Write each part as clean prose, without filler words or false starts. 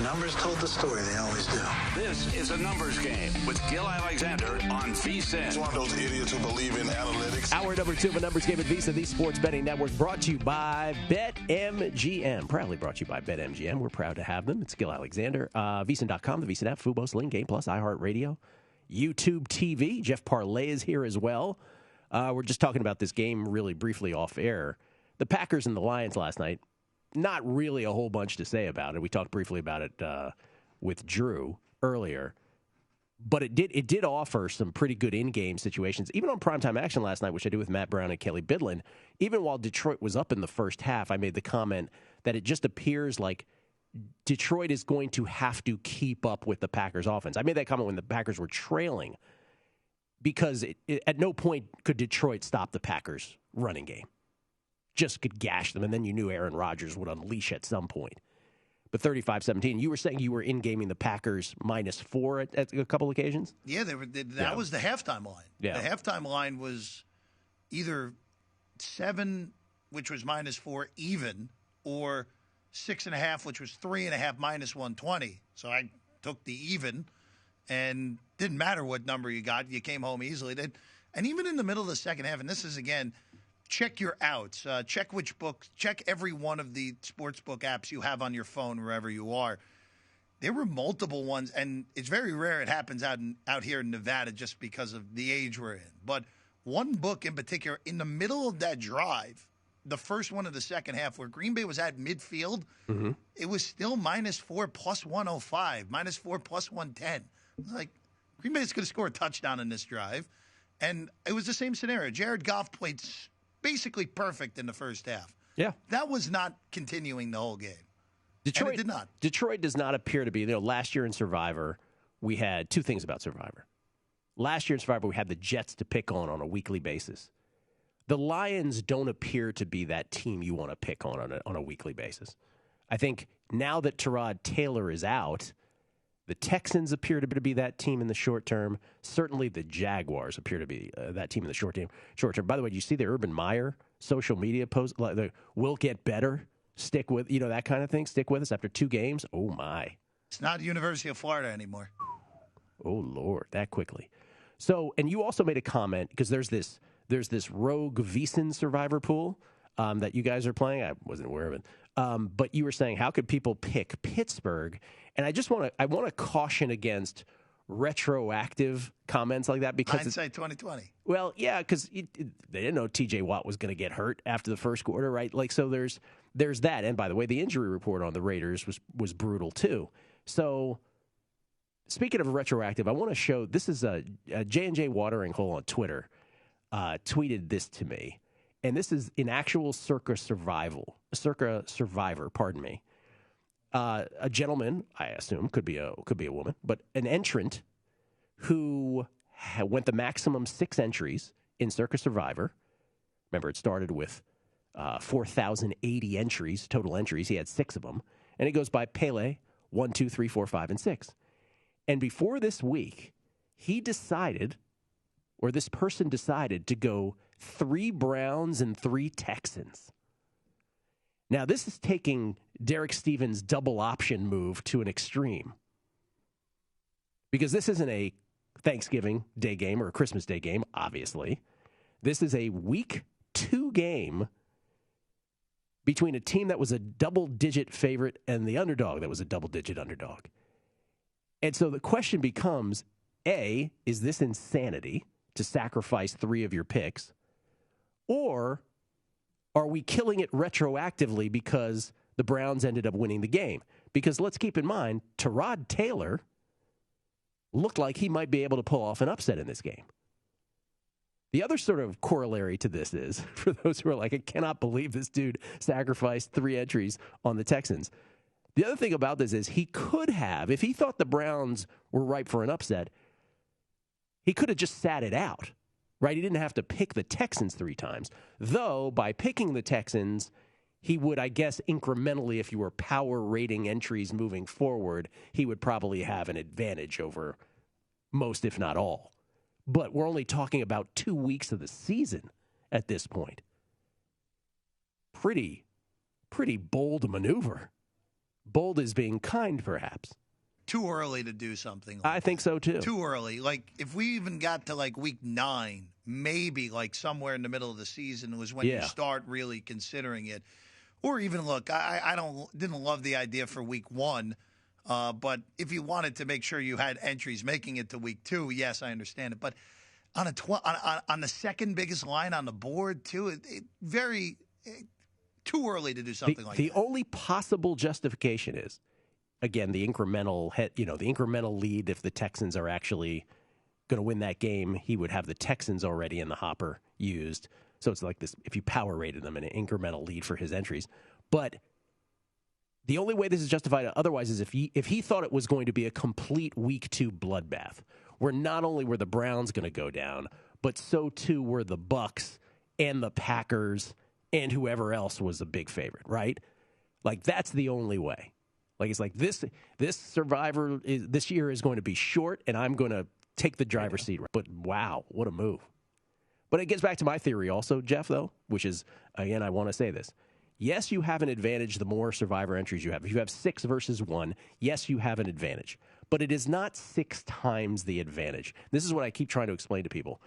numbers told the story. They always do. This is a numbers game with Gill Alexander on VSiN. He's one of those idiots who believe in analytics. Hour number 2 of a numbers game at VSiN, the Sports Betting Network, brought to you by BetMGM. Proudly brought to you by BetMGM. We're proud to have them. It's Gill Alexander. VSiN.com, the VSiN app, Fubo, Sling, Game Plus, iHeartRadio, YouTube TV. Jeff Parles is here as well. We're just talking about this game really briefly off air. The Packers and the Lions last night, not really a whole bunch to say about it. We talked briefly about it with Drew earlier. But it did offer some pretty good in-game situations. Even on primetime action last night, which I did with Matt Brown and Kelly Bidlin, even while Detroit was up in the first half, I made the comment that it just appears like Detroit is going to have to keep up with the Packers offense. I made that comment when the Packers were trailing because at no point could Detroit stop the Packers' running game. Just could gash them, and then you knew Aaron Rodgers would unleash at some point. But 35-17, you were saying you were in-gaming the Packers -4 at a couple occasions? Yeah, that was the halftime line. Yeah. The halftime line was either 7, which was -4 even, or 6.5, which was 3.5 -120. So I took the even, and didn't matter what number you got. You came home easily. And even in the middle of the second half, and this is, again, check your outs. Check which books. Check every one of the sportsbook apps you have on your phone wherever you are. There were multiple ones, and it's very rare it happens out here in Nevada just because of the age we're in. But one book in particular, in the middle of that drive, the first one of the second half, where Green Bay was at midfield, it was still -4 +105, -4 +110. It was like, Green Bay's going to score a touchdown in this drive. And it was the same scenario. Jared Goff played basically perfect in the first half. Yeah. That was not continuing the whole game. Detroit And it did not. Detroit does not appear to be, last year in Survivor, we had two things about Survivor. Last year in Survivor, we had the Jets to pick on a weekly basis. The Lions don't appear to be that team you want to pick on a weekly basis. I think now that Tyrod Taylor is out, the Texans appear to be that team in the short term. Certainly the Jaguars appear to be that team in the short term. By the way, did you see the Urban Meyer social media post? Like, we'll get better. Stick with, that kind of thing. Stick with us after 2 games. Oh, my. It's not University of Florida anymore. Oh, Lord, that quickly. So, and you also made a comment, because there's this rogue VSiN Survivor pool that you guys are playing. I wasn't aware of it. But you were saying, how could people pick Pittsburgh? And I want to caution against retroactive comments like that, because hindsight 2020. Well, yeah, because they didn't know T.J. Watt was going to get hurt after the first quarter, right? Like, so there's that. And by the way, the injury report on the Raiders was brutal too. So, speaking of retroactive, I want to show, this is a J&J Watering Hole on Twitter tweeted this to me. And this is an actual Circa survivor, pardon me. A gentleman, I assume, could be a woman, but an entrant who went the maximum 6 entries in Circa Survivor. Remember, it started with 4,080 entries, total entries. He had 6 of them. And it goes by Pele, 1, 2, 3, 4, 5, and 6. And before this week, this person decided to go 3 Browns and 3 Texans. Now, this is taking Derek Stevens' double option move to an extreme, because this isn't a Thanksgiving Day game or a Christmas Day game, obviously. This is a Week 2 game between a team that was a double-digit favorite and the underdog that was a double-digit underdog. And so the question becomes, A, is this insanity to sacrifice 3 of your picks? Or are we killing it retroactively because the Browns ended up winning the game? Because let's keep in mind, Tyrod Taylor looked like he might be able to pull off an upset in this game. The other sort of corollary to this is, for those who are like, I cannot believe this dude sacrificed 3 entries on the Texans. The other thing about this is he could have, if he thought the Browns were ripe for an upset, he could have just sat it out. Right? He didn't have to pick the Texans 3 times. Though, by picking the Texans, he would, I guess, incrementally, if you were power rating entries moving forward, he would probably have an advantage over most, if not all. But we're only talking about 2 weeks of the season at this point. Pretty bold maneuver. Bold is being kind, perhaps. Too early to do something like I think so, too. Too early. Like, if we even got to, like, week 9, maybe, like, somewhere in the middle of the season was when you start really considering it. Or even, look, I didn't love the idea for week 1, but if you wanted to make sure you had entries making it to week 2, yes, I understand it. But on on the second biggest line on the board, too, too early to do something like that. The only possible justification is, again, the incremental lead. If the Texans are actually going to win that game, he would have the Texans already in the hopper used. So it's like this, if you power rated them, an incremental lead for his entries. But the only way this is justified otherwise is if he thought it was going to be a complete week 2 bloodbath, where not only were the Browns going to go down, but so too were the Bucs and the Packers and whoever else was a big favorite, right? Like, that's the only way. Like, it's like this Survivor this year is going to be short, and I'm going to take the driver's seat. But wow, what a move. But it gets back to my theory also, Jeff, though, which is, again, I want to say this. Yes, you have an advantage the more Survivor entries you have. If you have 6 versus 1, yes, you have an advantage. But it is not 6 times the advantage. This is what I keep trying to explain to people.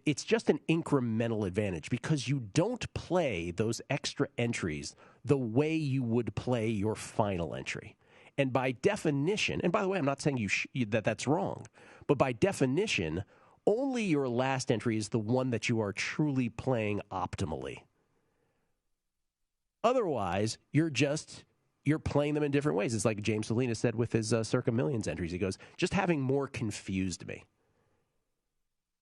It's just an incremental advantage because you don't play those extra entries the way you would play your final entry. And by definition, and by the way, I'm not saying that's wrong, but by definition, only your last entry is the one that you are truly playing optimally. Otherwise, you're playing them in different ways. It's like James Salinas said with his Circa Millions entries. He goes, just having more confused me.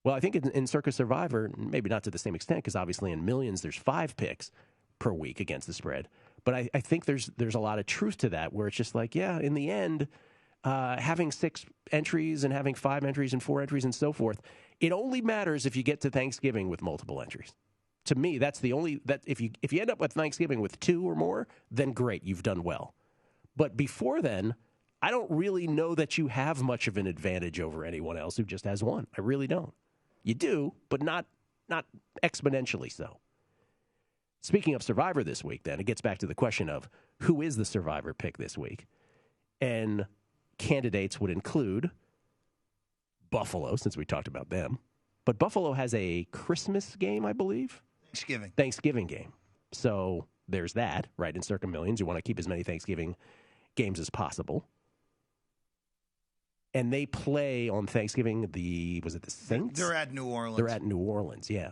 Well, I think in Circa Survivor, maybe not to the same extent, because obviously in Millions there's 5 picks per week against the spread. But I think there's a lot of truth to that, where it's just like, yeah, in the end, having 6 entries and having 5 entries and 4 entries and so forth, it only matters if you get to Thanksgiving with multiple entries. To me, that's the only that if you end up with Thanksgiving with 2 or more, then great, you've done well. But before then, I don't really know that you have much of an advantage over anyone else who just has 1. I really don't. You do, but not exponentially so. Speaking of Survivor this week, then, it gets back to the question of who is the Survivor pick this week. And candidates would include Buffalo, since we talked about them. But Buffalo has a Christmas game, I believe. Thanksgiving game. So there's that, right, in Circa Millions. You want to keep as many Thanksgiving games as possible. And they play on Thanksgiving, was it the Saints? They're at New Orleans. They're at New Orleans, yeah.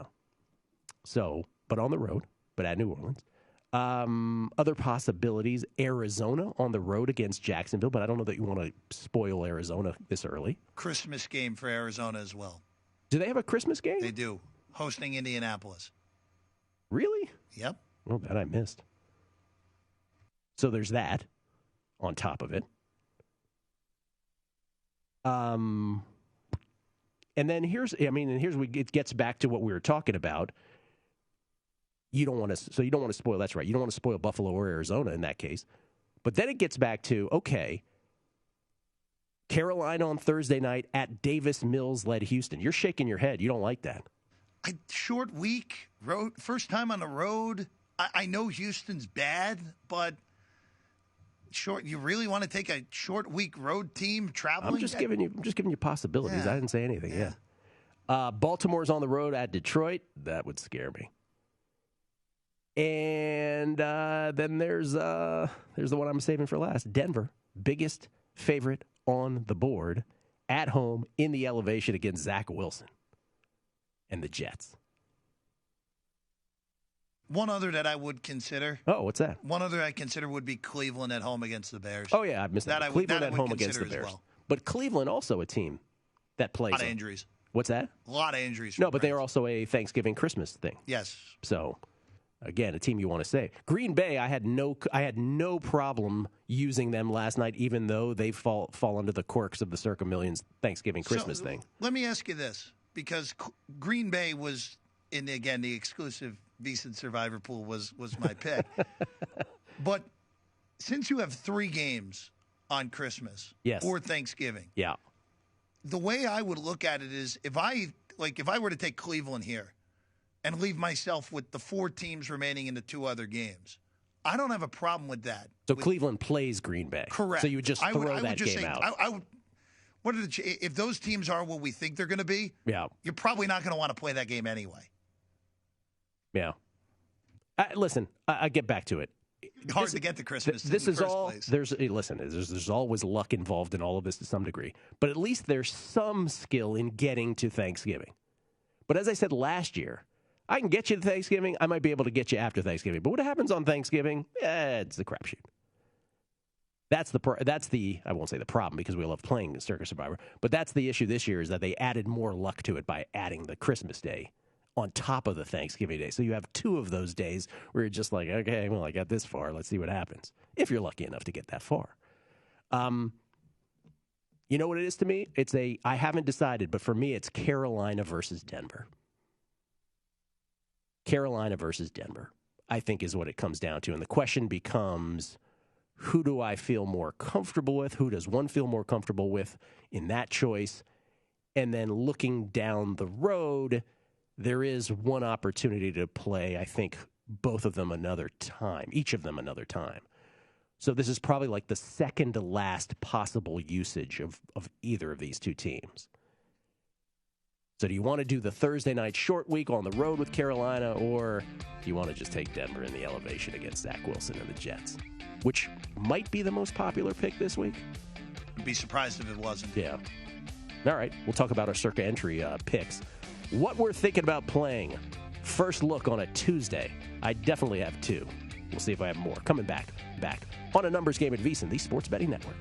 So, but on the road, but at New Orleans. Other possibilities, Arizona on the road against Jacksonville, but I don't know that you want to spoil Arizona this early. Christmas game for Arizona as well. Do they have a Christmas game? They do. Hosting Indianapolis. Really? Yep. Well, that I missed. So there's that on top of it. And then it gets back to what we were talking about. You don't want to spoil, that's right. You don't want to spoil Buffalo or Arizona in that case. But then it gets back to, okay, Carolina on Thursday night at Davis Mills led Houston. You're shaking your head. You don't like that. Short week, first time on the road. I know Houston's bad, but you really want to take a short week road team traveling? I'm just giving you possibilities. Yeah. I didn't say anything. Yeah. Baltimore's on the road at Detroit. That would scare me. And then there's the one I'm saving for last. Denver, biggest favorite on the board, at home in the elevation against Zach Wilson and the Jets. One other that I would consider. Oh, what's that? One other I consider would be Cleveland at home against the Bears. Oh, yeah, I missed that. Cleveland at home against the Bears. Well. But Cleveland also a team that plays. A lot of injuries. What's that? A lot of injuries. No, but they are also a Thanksgiving Christmas thing. Yes. So, again, a team you want to say. Green Bay, I had no problem using them last night, even though they fall under the quirks of the Circa Millions Thanksgiving Christmas thing. Let me ask you this, because Green Bay was the exclusive VSiN Survivor pool was my pick. But since you have 3 games on Christmas or Thanksgiving, the way I would look at it is if I were to take Cleveland here and leave myself with the 4 teams remaining in the 2 other games, I don't have a problem with that. So Cleveland plays Green Bay. Correct. So you would just throw that game out. If those teams are what we think they're going to be, you're probably not going to want to play that game anyway. Yeah. Listen, I get back to it. Hard to get to Christmas. This is all. Place. There's always luck involved in all of this to some degree, but at least there's some skill in getting to Thanksgiving. But as I said last year, I can get you to Thanksgiving. I might be able to get you after Thanksgiving. But what happens on Thanksgiving? It's the crapshoot. That's the I won't say the problem because we love playing Circa Survivor, but that's the issue this year is that they added more luck to it by adding the Christmas day on top of the Thanksgiving day. So you have 2 of those days where you're just like, okay, well, I got this far. Let's see what happens. If you're lucky enough to get that far. You know what it is to me? I haven't decided, but for me, it's Carolina versus Denver. Carolina versus Denver, I think, is what it comes down to. And the question becomes, who do I feel more comfortable with? Who does one feel more comfortable with in that choice? And then looking down the road, there is one opportunity to play, I think, both of them another time, each of them another time. So this is probably like the second to last possible usage of either of these two teams. So do you want to do the Thursday night short week on the road with Carolina, or do you want to just take Denver in the elevation against Zach Wilson and the Jets, which might be the most popular pick this week? I'd be surprised if it wasn't. Yeah. All right. We'll talk about our Circa entry picks. What we're thinking about playing. First look on a Tuesday. I definitely have 2. We'll see if I have more. Coming back on a numbers game at VSiN, the Sports Betting Network.